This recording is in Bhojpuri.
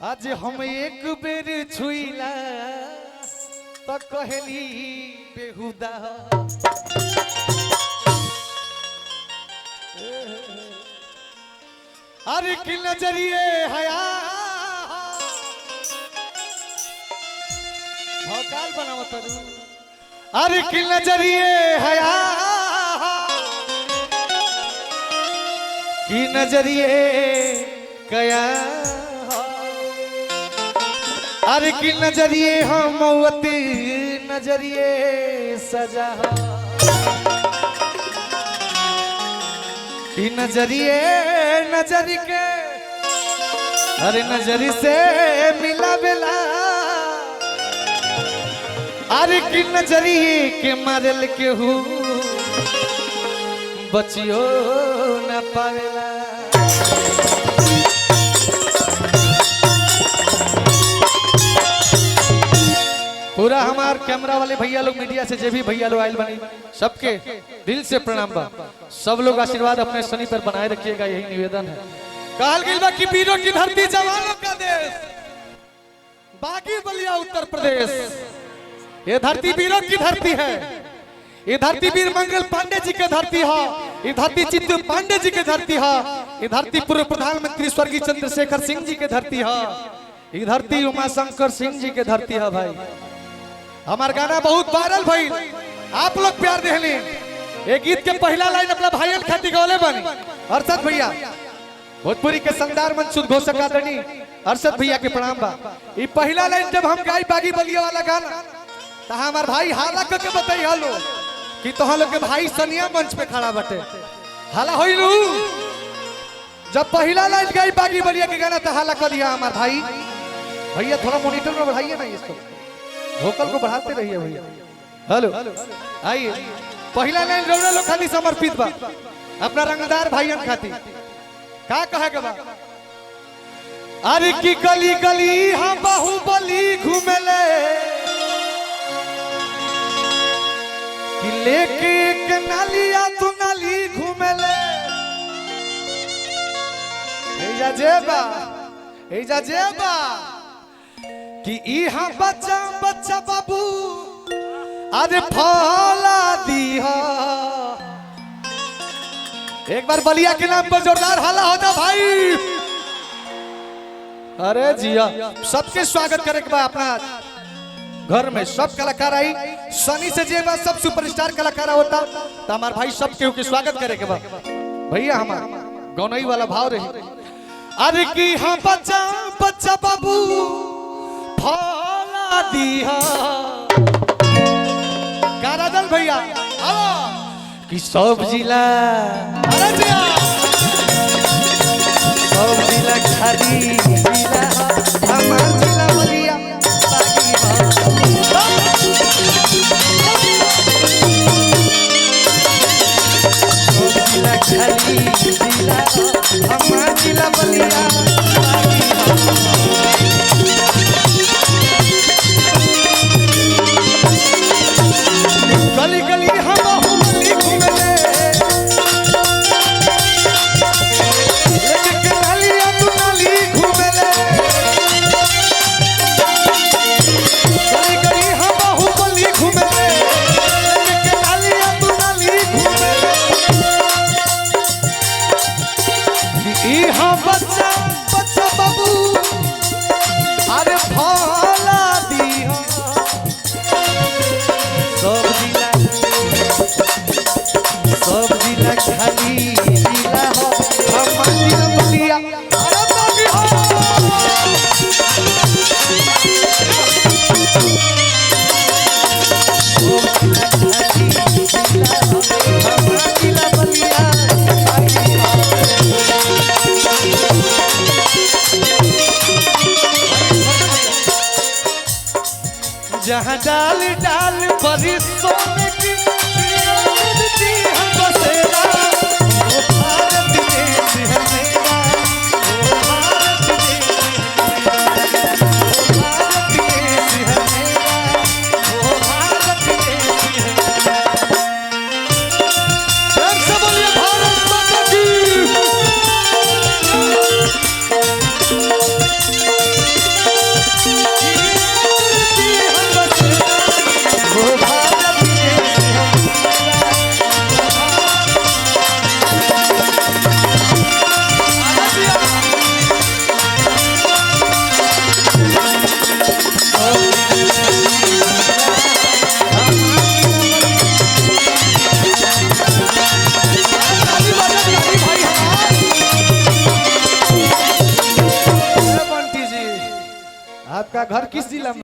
आज हम एक बेर छुईला तो कहली बेहुदा अरे कि नजरिए हया भौकाल बनाओ तरू अरे कि नजरिए हया कि नजरिए कया अरे कि नजरिए हम मौती नजरिए सजा कि नजरिए नजर के अरे नजरी से मिला बेला अरे कि नजरिए के मारल के हूँ बचियो न पावेला पूरा हमार कैमरा वाले भैया लोग मीडिया से जो भी भैया लोग आयल बनी सबके दिल से प्रणाम बा। सब लोग आशीर्वाद अपने शनि पर बनाए रखिएगा, यही निवेदन है। कहल गइल बा कि वीरों की धरती जवानों का देश बागी बलिया उत्तर प्रदेश, ये धरती वीरों की धरती है। ये धरती वीर मंगल पांडे जी की धरती है, ये धरती चित्त पांडे जी की धरती है, ये धरती पूर्व प्रधानमंत्री स्वर्गीय चंद्रशेखर सिंह जी की धरती है, ये धरती उमाशंकर सिंह जी की धरती है। भाई हमार गाना बहुत वायरल भाई, आप लोग प्यार देहली। एक गीत के पहला लाइन अपना भाईयन खाती गौले बनी अरशद भैया, भोजपुरी के शानदार मंच घोषक आदरणी अरशद भैया के प्रणाम बा। ये पहला लाइन जब हम गाई बागी बलिया वाला गाना तो हमार भाई हाला करके बताई हलो कि तो लोग के भाई सनिया मंच पे खड़ा बटे हाला होइलू। जब पहला लाइन गाई बागी बलिया के गाना तो हाला कर दिया हमार भाई। भैया थोड़ा मॉनिटर में बढ़ाइए ना, इसको वोकल को बढ़ाते रहिए भैया। हेलो आइए, पहला लाइन रौना लोग खाती समर्पित बा अपना रंगदार भाईयन खाती। का कहे के बा अरे की गली गली हम बाहुबली घूमेले कि लेके एक नालिया तू नाली घूमेले एजा जेबा एजा जेबा कि यहाँ बच्चा बच्चा बाबू अरे फौला दीहा। एक बार बलिया के नाम पर जोरदार हाला होता भाई। अरे जिया सबके स्वागत करे के बा अपना घर में सब कलाकार आई सनी से जे सब सुपरस्टार कलाकार होता तो हमारे भाई सब केहू के स्वागत करे के बा। भैया हमार गौनई वाला भाव रही अरे कि हाँ बच्चा बच्चा बाबू फौला दीहा। कारादल भैया कि सब जिला अरे जिया सब जिला खाली जिला हमार जिला बलिया बागी सब जिला खाली जिला हमार जिला बलिया गली गली हम बाहुबली घूमेले लेके नालिया तू नाली घूमेले गली गली हम बाहुबली घूमेले लेके नालिया तू नाली घूमेले ई हां बच्चा बच्चा बाबू अरे फौला दी सब जिला खाली जिला हो हमार जिला बलिया अरे बागी हो। सब जिला खाली जिला हो हमार जिला बलिया बागी हो। जहाँ डाल डाल बड़ी सोने की हम बसेरा वो भारत देश है मेरा, वो भारत देश है मेरा, वो भारत देश है मेरा। फिर से बोलिए भारत माता की। आपका घर किस जिला में?